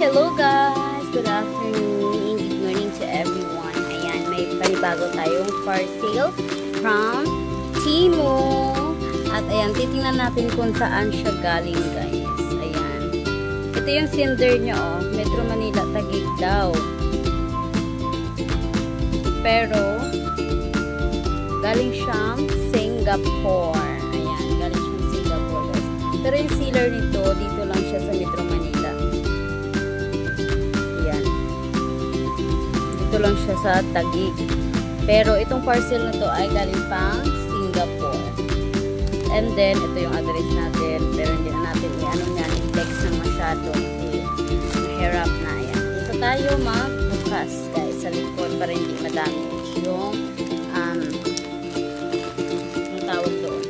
Hello guys! Good afternoon and good morning to everyone. Ayan, may panibago tayong for sale from Temu. At ayan, titingnan natin kung saan siya galing guys. Ayan. Ito yung sender niya oh. Metro Manila, Taguig daw. Pero, galing siyang Singapore. Ayan, galing siyang Singapore guys. Pero yung sealer nito, dito lang siya sa Metro Manila. Ito lang siya sa Taguig. Pero itong parcel na to ay galing pang Singapore. And then, ito yung address natin. Pero hindi na natin i-ano niya, i-text na masyado kasi mahirap na. Ayan. Dito tayo magbukas guys sa likod para hindi madami yung ang tawag doon.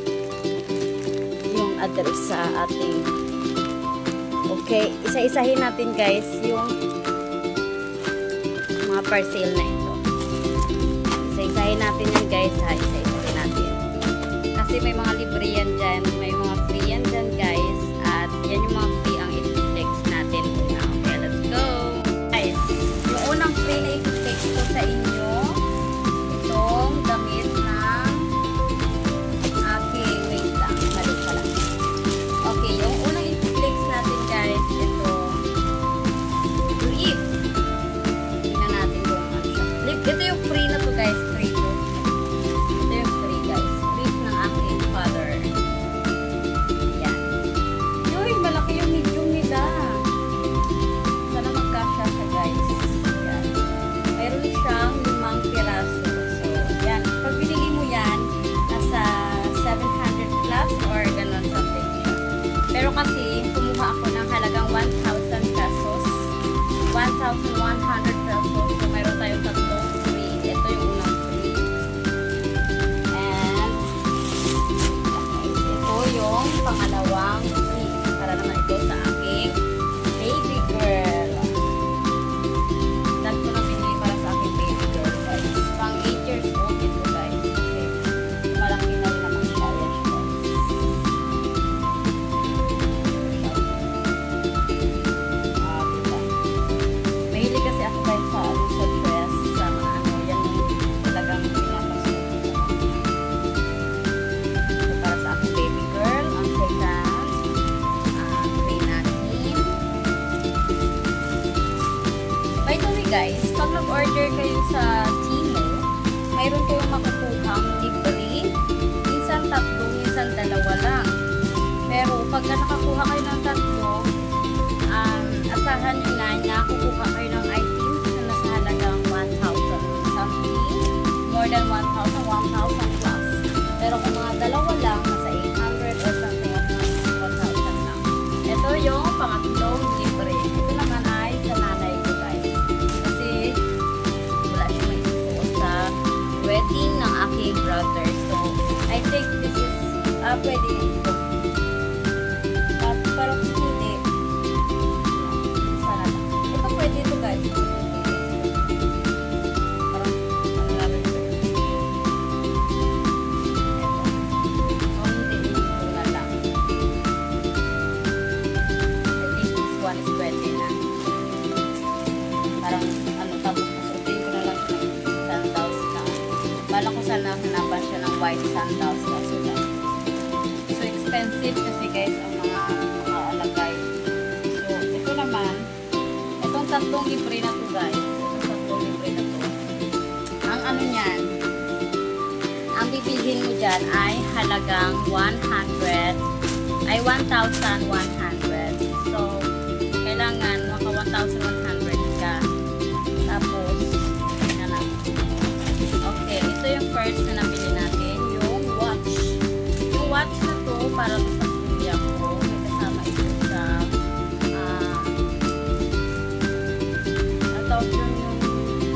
Yung address sa ating okay. Isa-isahin natin guys yung mga parcel na ito. Isa-isahin natin yan guys ha. Isa-isahin natin. Kasi may mga libre yan dyan. May mga free yan dyan guys. At yan yung mga free ang i-text natin. Okay, let's go. Guys, yung unang free na i-text ko sa inyo, itong damit ng wait lang. Mali pala. Okay, yung unang i-text natin guys, ito brief. Ito yung free na to guys, free to. Ito yung free guys. Brief ng aking father. Yan. Uy, malaki yung medium nila. Sana magkasya siya guys. Yan. Mayroon siyang 5 piraso. So, yan. Pag binili mo yan, nasa 700 plus or ganun something siya. Pero kasi, kumuha ako ng halagang 1,000 pesos. 1,100 pesos. So, mayroon tayong tatlong free. Ito yung unang free. And, ito yung pangalawang free. Para naman ito sa aking baby girl. Dahil ko na binili para sa aking baby girl, guys. Pang 8 years old ito, guys. Kasi, malaki na rin naman siya. Yan siya, guys. Mahilig kasi ako guys sa dress, sa mga ano, yan yung talagang pinapasuot ko. So, para sa aking baby girl, ang second, free natin. By the way guys, pag nag-order kayo sa Temu, mayroon kayong makukuhang libre, minsan 3, minsan 2 lang. Pero pag nakakuha kayo ng 3, asahan nyo na kukuha kayo ng items na nasa halagang 1,000 something, more than 1,000, 1,000 plus. Pero kung mga 2 lang, nasa 800 or something, 1,000 lang. Ito yung pangatlong libre. Ito naman ay sa nanay ko guys. Kasi wala siya may susuot sa wedding ng aking brother. So, I think this is pwede na ito. Pero hindi. Pwede ito guys. Parang lalo ito. Ito. Hindi. Ito na lang. I think this one is pwede na. Parang tapos pasutin ko na lang sandals na. Bala ko sana hanapan siya ng white sandals. Kaso lang. So expensive kasi guys ang mga alagay. So ito naman. Itong 3 libre na to guys. Itong 3 libre na to. Ang ano niyan, ang bibilhin mo dyan ay halagang 1,100. So, kailangan maka 1,100 ka. Tapos, okay, ito yung first na nabili natin, yung watch. Yung watch na to, para to sa kuya ko. May kasama ito sa yung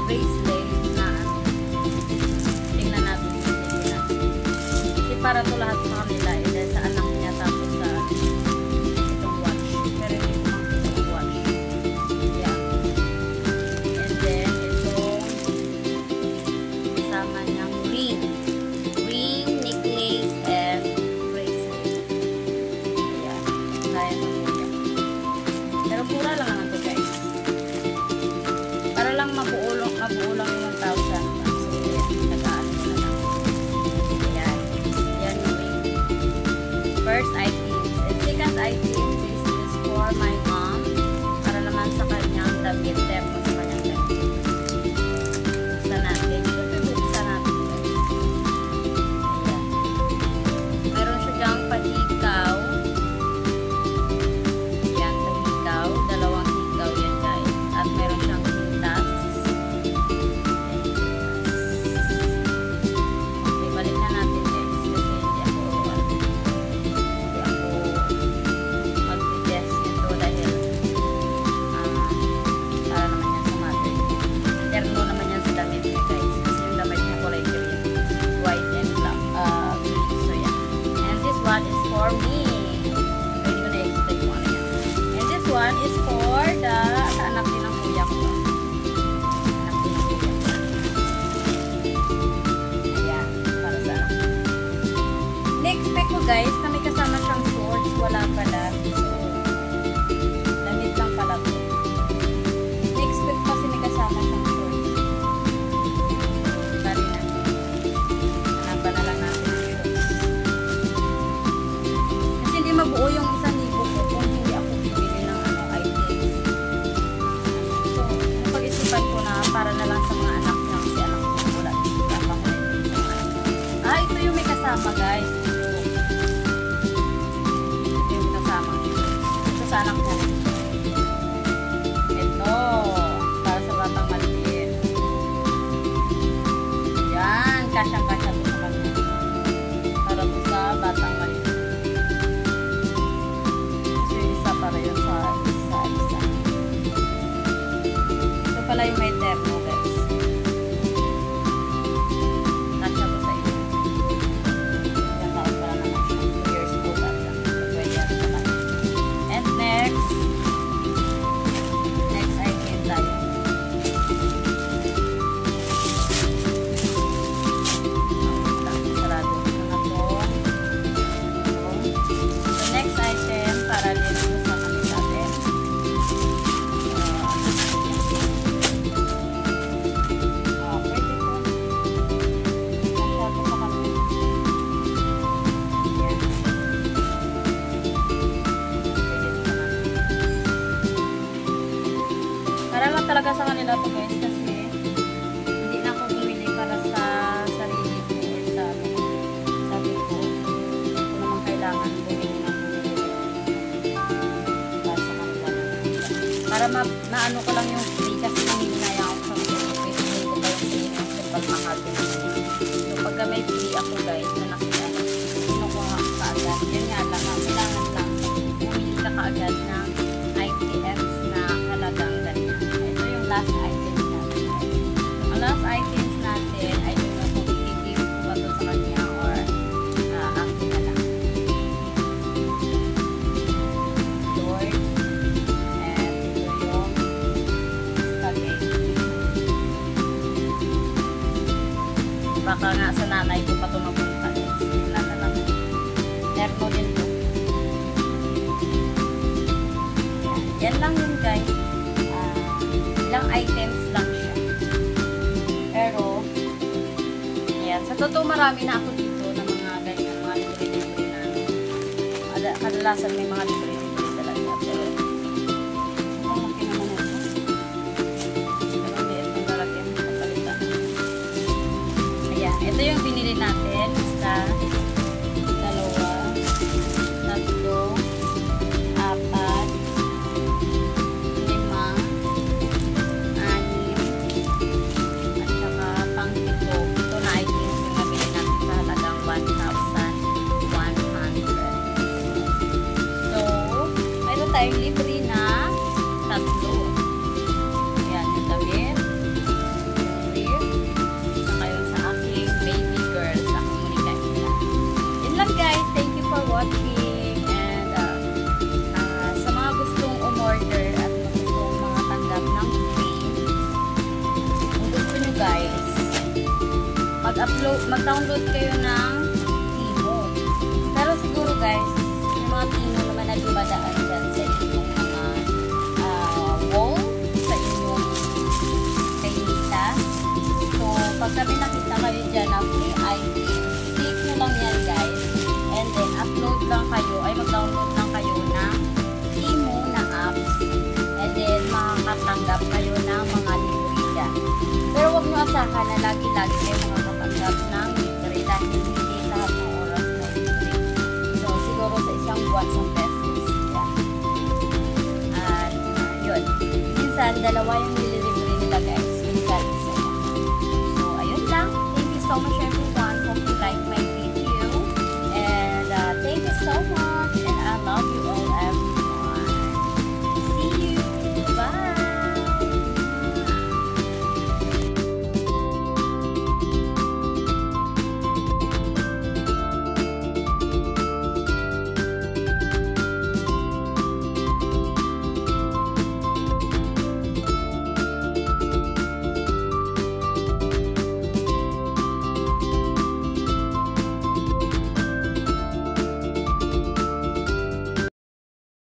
bracelet na tingnan natin kasi para to lahat sa kanila dahil sa anak niya tapos sa ito guys. Para lang mabuo lang yung 1,000. So, ayan, nag-aano na lang. Ayan. Ayan yung first item. And second item, this is for my mom. Para naman sa kanyang damit. Therefore, sa kanyang damit. Buksan natin. Ito buksan natin, guys. Ayan. Meron siya dyang panikaw. Ayan, panikaw. Dalawang hikaw yan, guys. At meron siyang pintas. Okay, balik na natin, guys. Kasi hindi ako mag-test nito dahil para naman yan sa mother. Interno naman yan sa damit niya, guys. Kasi yung damit niya kulay green. White and black. Green. So, yan. And this one is for me. Pwede ko na-explain mo ano yan. And this one is for the sa anak din ng kuya ko. Anak din ng kuya ko. Ayan. Para sa anak. Na-expect ko, guys, na may kasama siyang shorts. Wala pala. So, damit lang pala to. Na-expect kasi may kasama siyang shorts. So, tari na. Hanapan na lang natin yung shorts. Kasi hindi mabuo yung 1,000 ko kung hindi ako bibili ng items. So, napag-isipan ko na para na lang sa mga anak niya kasi anak ko wala dito. Ito yung may kasama, guys. Ito yung kasama. Ito sa anak niya. Ito. Para sa batang maliit. Yan. Kasyang-kasya ito sa kanya. Para ito sa batang maliit. So, yung isa para yun sa isa. Ito pala yung may termo, guys. Kasya ito sa iyo. Ilang taon pala naman siya. 2 years old ata. Pwede yan sa kanya. And next item tayo. Sarado na to. So, next item para din sa kami natin. Pwede ko. Kasya to sa kami. Ayan. Pwede ito sa kami. Para lang talaga sa kanila to, guys, kasi hindi na ako bumili para sa sarili ko or sa sabi ko kung naman kailangan bumili na para sa kanila. Para maano ko lang yung free kasi nanginaya ako sa free ko pa yung free kasi pag mahal din. So pagka may free ako, guys, na nakita ko kinukuha ko kaagad. Yan nga lang, kailangan lang bumili ka kaagad ng items na halagang ganyan. Ito yung last items natin. Ang last items natin ay yung kung i-give ko ba ito sa kanya or akin na lang. Lord. And ito yung spaghetti. Baka nga sa nanay ko pa ito mapunta. Sila na lang. Termo din ito. Yan lang yun, guys. Ilang items lang siya. Pero, ayan. Sa totoo, marami na ako dito ng mga ganyan, mga libre-libre na. Kadalasan may mga libre-libre talaga. Pero, malaki naman ito. Pero, liit ng lalaki ang kapalitan. Ayan. Ito yung binili natin sa 2, 3, 4, 5. Tayong libre na 3. Ayan, yung damit, yung rib, saka yung sa aking baby girl, sa aking Monica Ina. Yun lang, guys. Thank you for watching. And sa mga gustong umorder at gustong mga tanggap ng free, kung gusto nyo, guys, mag-download kayo ng Timo. Pero siguro, guys, yung mga Timo naman na dumadaan dyan sa inyong mga mag-asahan na lagi-lagi kayo makakatanggap ng libre dahil hindi lahat ng oras na libre. So, siguro sa isang buwan, isang pesos. Yan. At, yun. Minsan, dalawa yung nililibre nila guys. Minsan, isa lang. So, ayun lang. Thank you so much everyone. Hope you like my